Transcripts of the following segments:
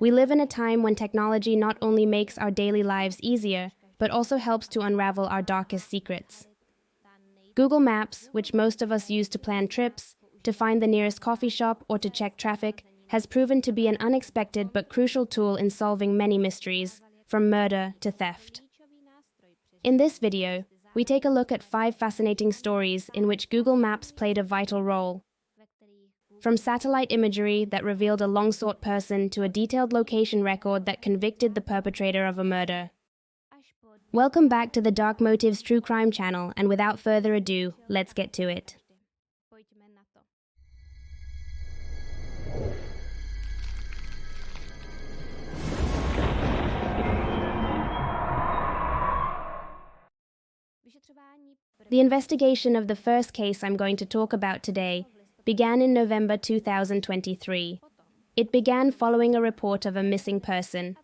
We live in a time when technology not only makes our daily lives easier, but also helps to unravel our darkest secrets. Google Maps, which most of us use to plan trips, to find the nearest coffee shop, or to check traffic, has proven to be an unexpected but crucial tool in solving many mysteries, from murder to theft. In this video, we take a look at 5 fascinating stories in which Google Maps played a vital role. From satellite imagery that revealed a long-sought person to a detailed location record that convicted the perpetrator of a murder. Welcome back to the Dark Motives True Crime channel, and without further ado, let's get to it. The investigation of the first case I'm going to talk about today began in November 2023. It began following a report of a missing person.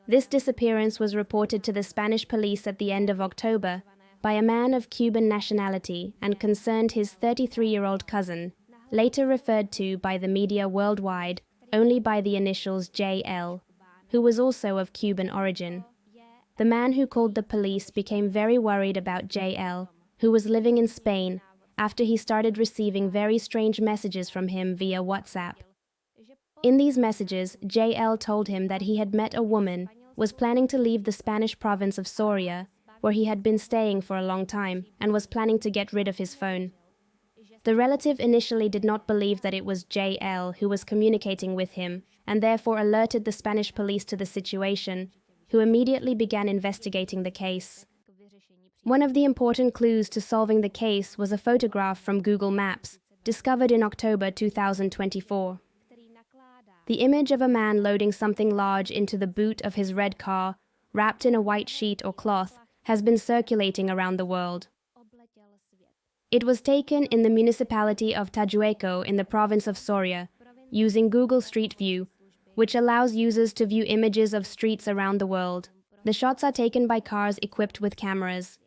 This disappearance was reported to the Spanish police at the end of October by a man of Cuban nationality and concerned his 33-year-old cousin, later referred to by the media worldwide only by the initials JL, who was also of Cuban origin. The man who called the police became very worried about JL, who was living in Spain, after he started receiving very strange messages from him via WhatsApp. In these messages, JL told him that he had met a woman, was planning to leave the Spanish province of Soria, where he had been staying for a long time, and was planning to get rid of his phone. The relative initially did not believe that it was JL who was communicating with him, and therefore alerted the Spanish police to the situation, who immediately began investigating the case. One of the important clues to solving the case was a photograph from Google Maps, discovered in October 2024. The image of a man loading something large into the boot of his red car, wrapped in a white sheet or cloth, has been circulating around the world. It was taken in the municipality of Tajueco in the province of Soria, using Google Street View, which allows users to view images of streets around the world. The shots are taken by cars equipped with cameras.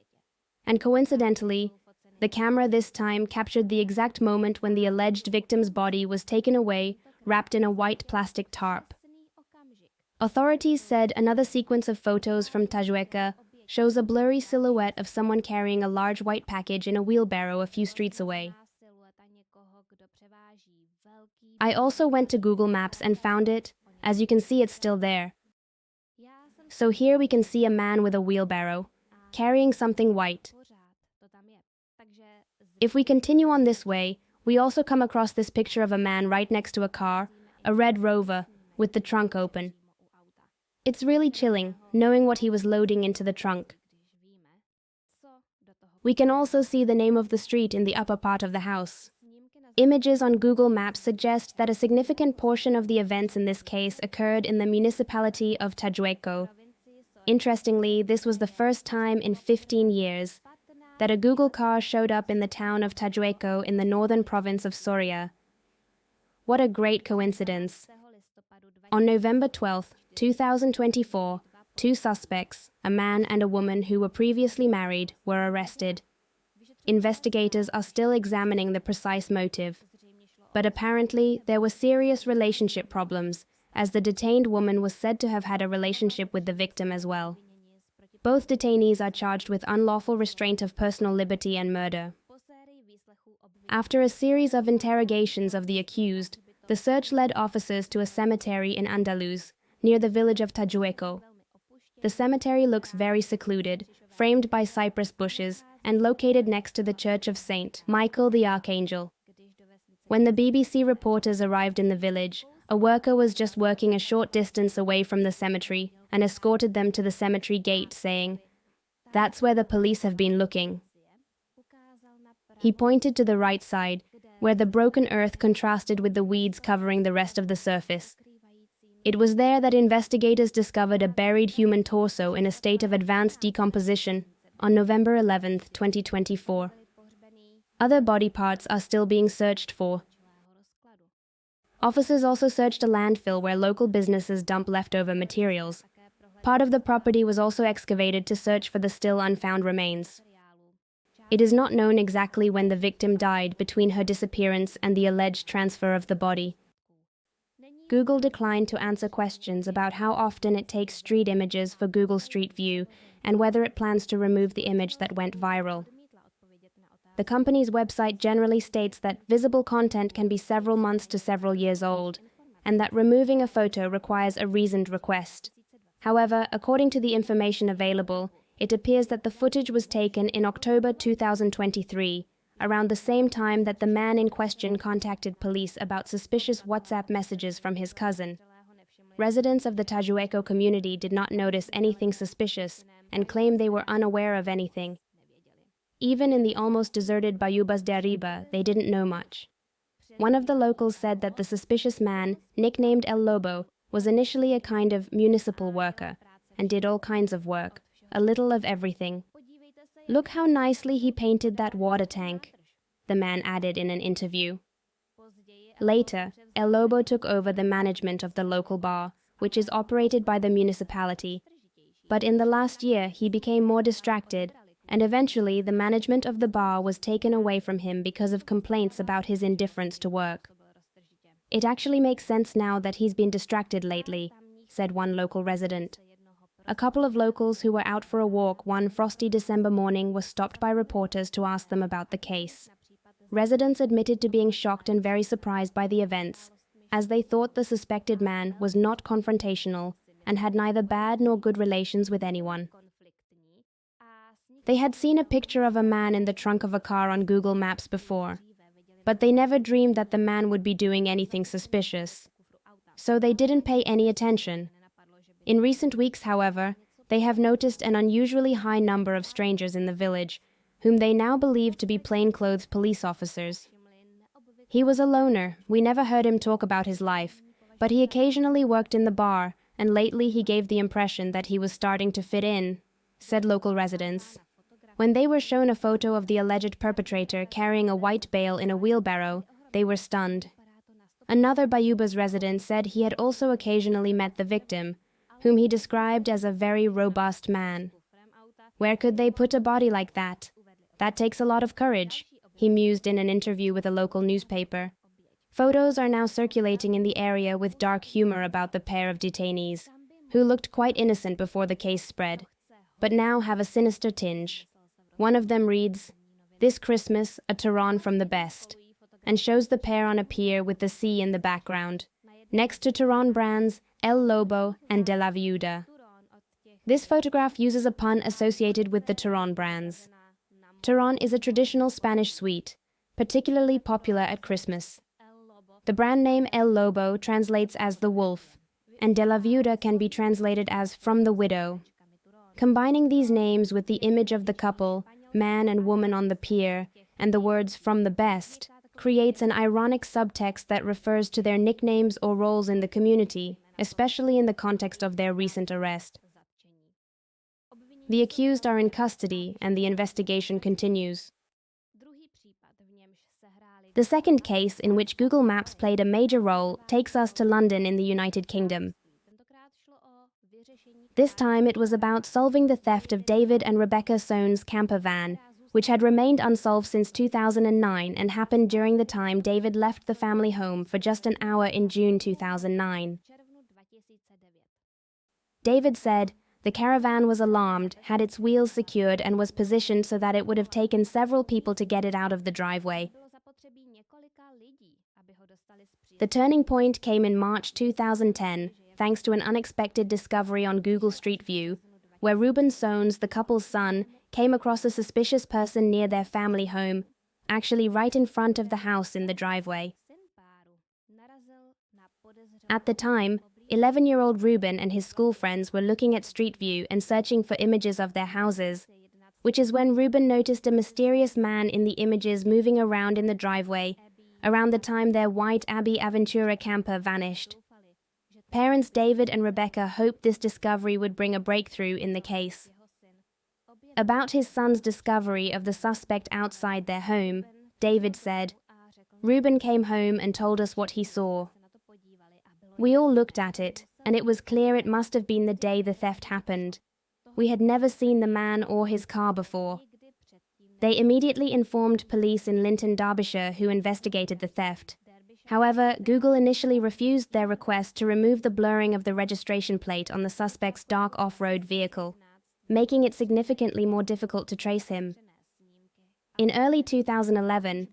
And coincidentally, the camera this time captured the exact moment when the alleged victim's body was taken away, wrapped in a white plastic tarp. Authorities said another sequence of photos from Tajueco shows a blurry silhouette of someone carrying a large white package in a wheelbarrow a few streets away. I also went to Google Maps and found it. As you can see, it's still there. So here we can see a man with a wheelbarrow, carrying something white. If we continue on this way, we also come across this picture of a man right next to a car, a red Rover, with the trunk open. It's really chilling, knowing what he was loading into the trunk. We can also see the name of the street in the upper part of the house. Images on Google Maps suggest that a significant portion of the events in this case occurred in the municipality of Tajueco. Interestingly, this was the first time in 15 years that a Google car showed up in the town of Tajueco in the northern province of Soria. What a great coincidence. On November 12, 2024, 2 suspects, a man and a woman who were previously married, were arrested. Investigators are still examining the precise motive, but apparently there were serious relationship problems, as the detained woman was said to have had a relationship with the victim as well. Both detainees are charged with unlawful restraint of personal liberty and murder. After a series of interrogations of the accused, the search led officers to a cemetery in Andaluz, near the village of Tajueco. The cemetery looks very secluded, framed by cypress bushes, and located next to the church of St. Michael the Archangel. When the BBC reporters arrived in the village, a worker was just working a short distance away from the cemetery and escorted them to the cemetery gate, saying, "That's where the police have been looking." He pointed to the right side, where the broken earth contrasted with the weeds covering the rest of the surface. It was there that investigators discovered a buried human torso in a state of advanced decomposition on November 11, 2024. Other body parts are still being searched for. Officers also searched a landfill where local businesses dump leftover materials. Part of the property was also excavated to search for the still unfound remains. It is not known exactly when the victim died between her disappearance and the alleged transfer of the body. Google declined to answer questions about how often it takes street images for Google Street View and whether it plans to remove the image that went viral. The company's website generally states that visible content can be several months to several years old, and that removing a photo requires a reasoned request. However, according to the information available, it appears that the footage was taken in October 2023, around the same time that the man in question contacted police about suspicious WhatsApp messages from his cousin. Residents of the Tajueco community did not notice anything suspicious and claim they were unaware of anything. Even in the almost deserted Bayubas de Arriba, they didn't know much. One of the locals said that the suspicious man, nicknamed El Lobo, was initially a kind of municipal worker and did all kinds of work, a little of everything. "Look how nicely he painted that water tank," the man added in an interview. Later, El Lobo took over the management of the local bar, which is operated by the municipality. But in the last year, he became more distracted, and eventually the management of the bar was taken away from him because of complaints about his indifference to work. "It actually makes sense now that he's been distracted lately," said one local resident. A couple of locals who were out for a walk one frosty December morning were stopped by reporters to ask them about the case. Residents admitted to being shocked and very surprised by the events, as they thought the suspected man was not confrontational and had neither bad nor good relations with anyone. They had seen a picture of a man in the trunk of a car on Google Maps before, but they never dreamed that the man would be doing anything suspicious. So they didn't pay any attention. In recent weeks, however, they have noticed an unusually high number of strangers in the village, whom they now believe to be plainclothes police officers. "He was a loner. We never heard him talk about his life, but he occasionally worked in the bar, and lately he gave the impression that he was starting to fit in," said local residents. When they were shown a photo of the alleged perpetrator carrying a white bale in a wheelbarrow, they were stunned. Another Bayubas resident said he had also occasionally met the victim, whom he described as a very robust man. "Where could they put a body like that? That takes a lot of courage," he mused in an interview with a local newspaper. Photos are now circulating in the area with dark humor about the pair of detainees, who looked quite innocent before the case spread, but now have a sinister tinge. One of them reads, "This Christmas, a Tehran from the best," and shows the pair on a pier with the sea in the background, next to Tehran brands El Lobo and De La Viuda. This photograph uses a pun associated with the Tehran brands. Tehran is a traditional Spanish sweet, particularly popular at Christmas. The brand name El Lobo translates as the wolf, and De La Viuda can be translated as from the widow. Combining these names with the image of the couple, man and woman on the pier, and the words from the best, creates an ironic subtext that refers to their nicknames or roles in the community, especially in the context of their recent arrest. The accused are in custody, and the investigation continues. The second case, in which Google Maps played a major role, takes us to London in the United Kingdom. This time it was about solving the theft of David and Rebecca Soanes' camper van, which had remained unsolved since 2009 and happened during the time David left the family home for just an hour in June 2009. David said, "The caravan was alarmed, had its wheels secured, and was positioned so that it would have taken several people to get it out of the driveway." The turning point came in March 2010, thanks to an unexpected discovery on Google Street View, where Reuben Soanes, the couple's son, came across a suspicious person near their family home, actually right in front of the house in the driveway. At the time, 11-year-old Reuben and his school friends were looking at Street View and searching for images of their houses, which is when Reuben noticed a mysterious man in the images moving around in the driveway, around the time their white Abbey Aventura camper vanished. Parents David and Rebecca hoped this discovery would bring a breakthrough in the case. About his son's discovery of the suspect outside their home, David said, "Reuben came home and told us what he saw. We all looked at it, and it was clear it must have been the day the theft happened. We had never seen the man or his car before." They immediately informed police in Linton, Derbyshire, who investigated the theft. However, Google initially refused their request to remove the blurring of the registration plate on the suspect's dark off-road vehicle, making it significantly more difficult to trace him. In early 2011,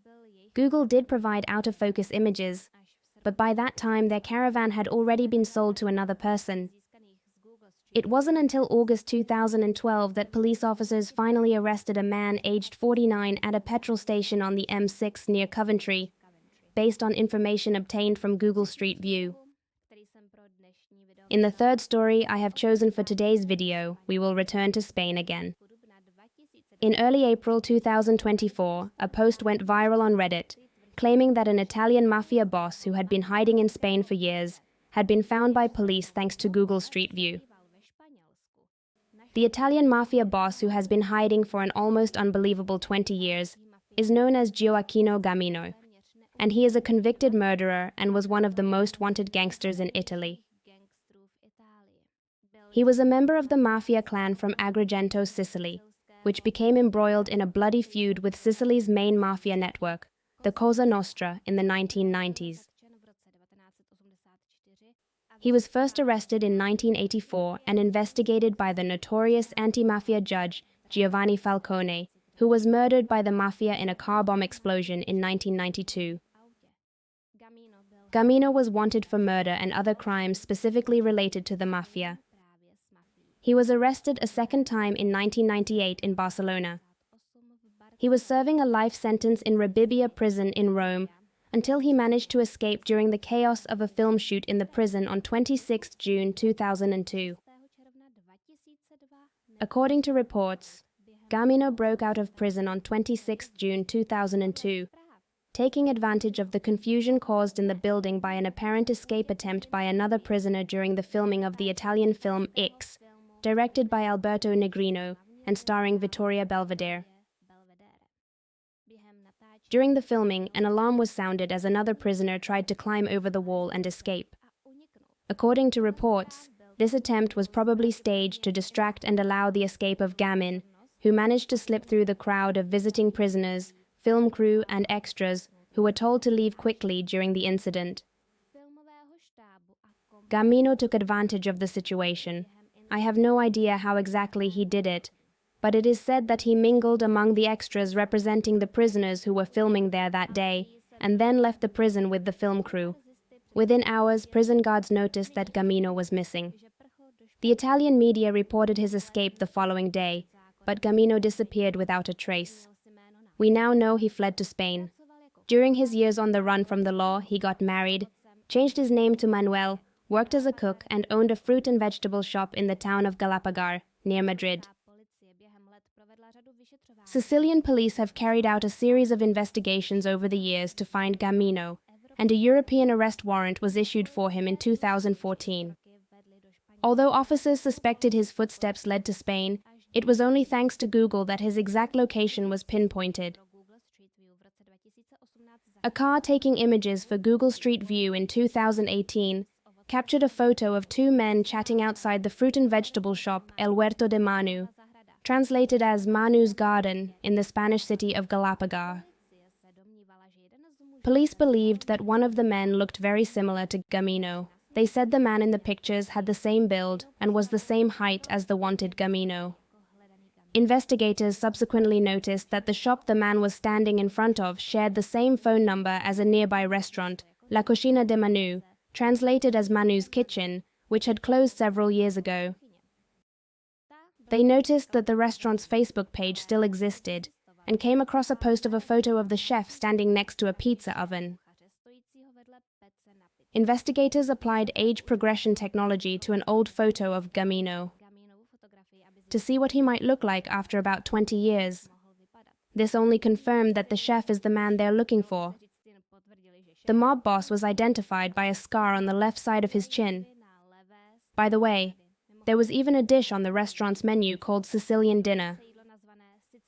Google did provide out-of-focus images, but by that time their Caravan had already been sold to another person. It wasn't until August 2012 that police officers finally arrested a man aged 49 at a petrol station on the M6 near Coventry, based on information obtained from Google Street View. In the third story I have chosen for today's video, we will return to Spain again. In early April 2024, a post went viral on Reddit, claiming that an Italian mafia boss who had been hiding in Spain for years had been found by police thanks to Google Street View. The Italian mafia boss who has been hiding for an almost unbelievable 20 years is known as Gioacchino Gammino, and he is a convicted murderer and was one of the most wanted gangsters in Italy. He was a member of the Mafia clan from Agrigento, Sicily, which became embroiled in a bloody feud with Sicily's main mafia network, the Cosa Nostra, in the 1990s. He was first arrested in 1984 and investigated by the notorious anti-mafia judge Giovanni Falcone, who was murdered by the mafia in a car bomb explosion in 1992. Gammino was wanted for murder and other crimes specifically related to the mafia. He was arrested a second time in 1998 in Barcelona. He was serving a life sentence in Rebibbia prison in Rome until he managed to escape during the chaos of a film shoot in the prison on 26 June 2002. According to reports, Gammino broke out of prison on 26 June 2002, taking advantage of the confusion caused in the building by an apparent escape attempt by another prisoner during the filming of the Italian film X, directed by Alberto Negrino and starring Vittoria Belvedere. During the filming, an alarm was sounded as another prisoner tried to climb over the wall and escape. According to reports, this attempt was probably staged to distract and allow the escape of Gammino, who managed to slip through the crowd of visiting prisoners, film crew, and extras who were told to leave quickly during the incident. Gammino took advantage of the situation. I have no idea how exactly he did it, but it is said that he mingled among the extras representing the prisoners who were filming there that day, and then left the prison with the film crew. Within hours, prison guards noticed that Gammino was missing. The Italian media reported his escape the following day, but Gammino disappeared without a trace. We now know he fled to Spain. During his years on the run from the law, he got married, changed his name to Manuel, worked as a cook, and owned a fruit and vegetable shop in the town of Galapagar, near Madrid. Sicilian police have carried out a series of investigations over the years to find Gammino, and a European arrest warrant was issued for him in 2014. Although officers suspected his footsteps led to Spain, it was only thanks to Google that his exact location was pinpointed. A car taking images for Google Street View in 2018 captured a photo of two men chatting outside the fruit and vegetable shop El Huerto de Manu, translated as Manu's Garden, in the Spanish city of Galapagar. Police believed that one of the men looked very similar to Gammino. They said the man in the pictures had the same build and was the same height as the wanted Gammino. Investigators subsequently noticed that the shop the man was standing in front of shared the same phone number as a nearby restaurant, La Cocina de Manu, translated as Manu's Kitchen, which had closed several years ago. They noticed that the restaurant's Facebook page still existed, and came across a post of a photo of the chef standing next to a pizza oven. Investigators applied age progression technology to an old photo of Gammino to see what he might look like after about 20 years. This only confirmed that the chef is the man they're looking for. The mob boss was identified by a scar on the left side of his chin. By the way, there was even a dish on the restaurant's menu called Sicilian dinner.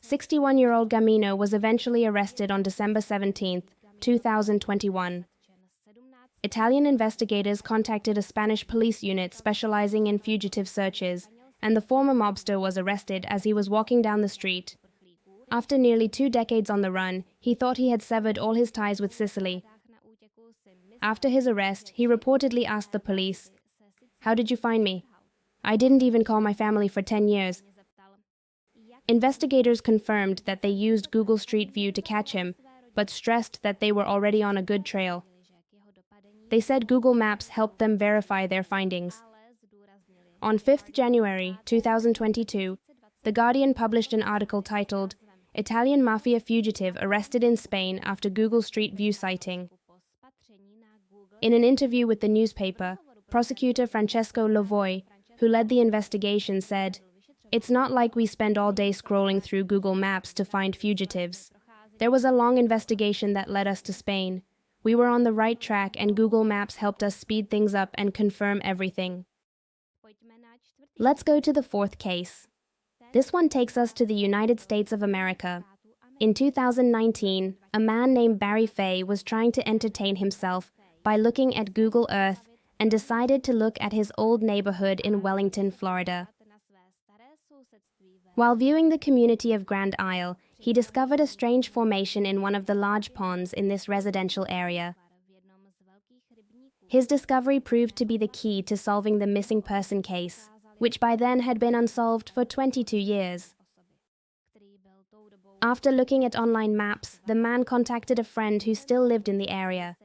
61-year-old Gammino was eventually arrested on December 17, 2021. Italian investigators contacted a Spanish police unit specializing in fugitive searches, and the former mobster was arrested as he was walking down the street. After nearly 2 decades on the run, he thought he had severed all his ties with Sicily. After his arrest, he reportedly asked the police, "How did you find me? I didn't even call my family for 10 years." Investigators confirmed that they used Google Street View to catch him, but stressed that they were already on a good trail. They said Google Maps helped them verify their findings. On 5th January 2022, The Guardian published an article titled, "Italian Mafia Fugitive Arrested in Spain After Google Street View Sighting." In an interview with the newspaper, prosecutor Francesco Lavoy, who led the investigation, said, "It's not like we spend all day scrolling through Google Maps to find fugitives. There was a long investigation that led us to Spain. We were on the right track and Google Maps helped us speed things up and confirm everything." Let's go to the fourth case. This one takes us to the United States of America. In 2019, a man named Barry Fay was trying to entertain himself by looking at Google Earth and decided to look at his old neighborhood in Wellington, Florida. While viewing the community of Grand Isle, he discovered a strange formation in one of the large ponds in this residential area. His discovery proved to be the key to solving the missing person case, which by then had been unsolved for 22 years. After looking at online maps, the man contacted a friend who still lived in the area,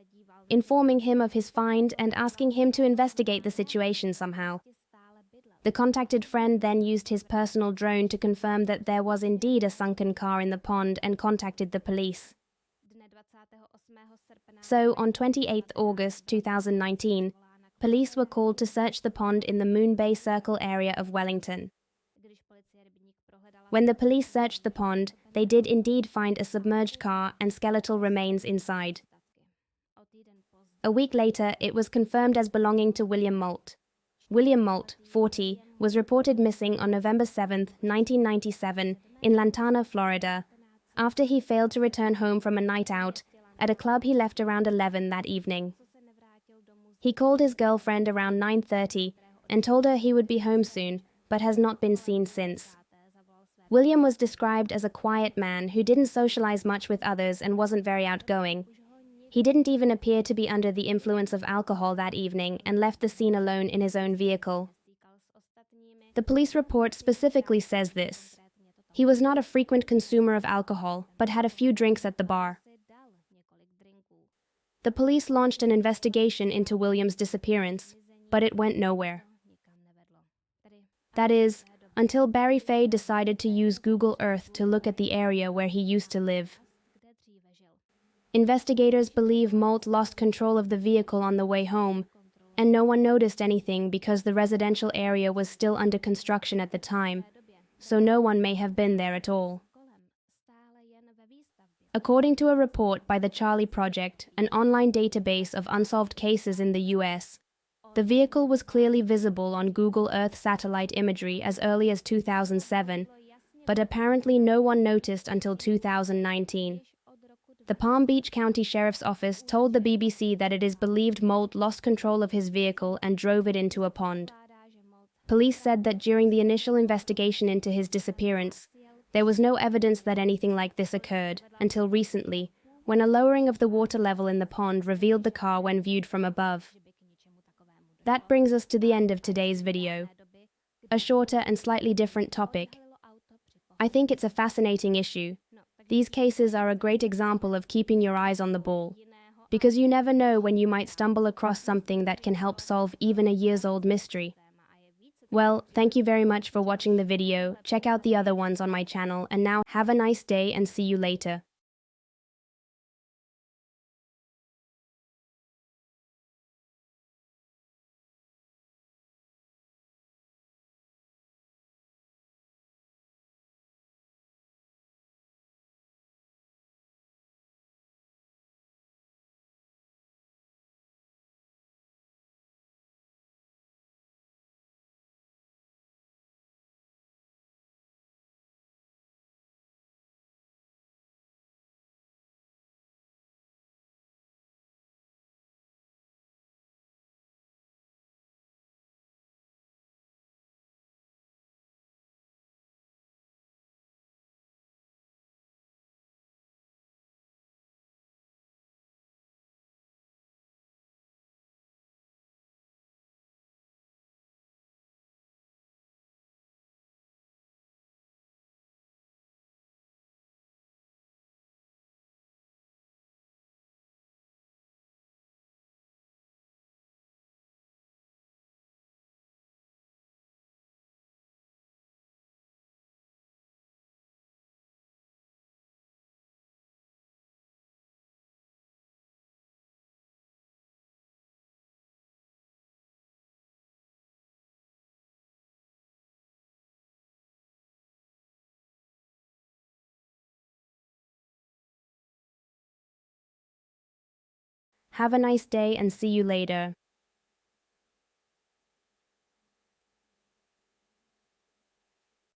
informing him of his find and asking him to investigate the situation somehow. The contacted friend then used his personal drone to confirm that there was indeed a sunken car in the pond and contacted the police. So, on 28 August 2019, police were called to search the pond in the Moon Bay Circle area of Wellington. When the police searched the pond, they did indeed find a submerged car and skeletal remains inside. A week later, it was confirmed as belonging to William Moult. William Moult, 40, was reported missing on November 7, 1997, in Lantana, Florida, after he failed to return home from a night out at a club he left around 11 that evening. He called his girlfriend around 9:30 and told her he would be home soon, but has not been seen since. William was described as a quiet man who didn't socialize much with others and wasn't very outgoing. He didn't even appear to be under the influence of alcohol that evening and left the scene alone in his own vehicle. The police report specifically says this. He was not a frequent consumer of alcohol, but had a few drinks at the bar. The police launched an investigation into William's disappearance, but it went nowhere. That is, until Barry Fay decided to use Google Earth to look at the area where he used to live. Investigators believe Moult lost control of the vehicle on the way home, and no one noticed anything because the residential area was still under construction at the time, so no one may have been there at all. According to a report by the Charlie Project, an online database of unsolved cases in the US, the vehicle was clearly visible on Google Earth satellite imagery as early as 2007, but apparently no one noticed until 2019. The Palm Beach County Sheriff's Office told the BBC that it is believed Moult lost control of his vehicle and drove it into a pond. Police said that during the initial investigation into his disappearance, there was no evidence that anything like this occurred until recently, when a lowering of the water level in the pond revealed the car when viewed from above. That brings us to the end of today's video. A shorter and slightly different topic. I think it's a fascinating issue. These cases are a great example of keeping your eyes on the ball, because you never know when you might stumble across something that can help solve even a years-old mystery. Well, thank you very much for watching the video. Check out the other ones on my channel, and now have a nice day and see you later. Have a nice day and see you later.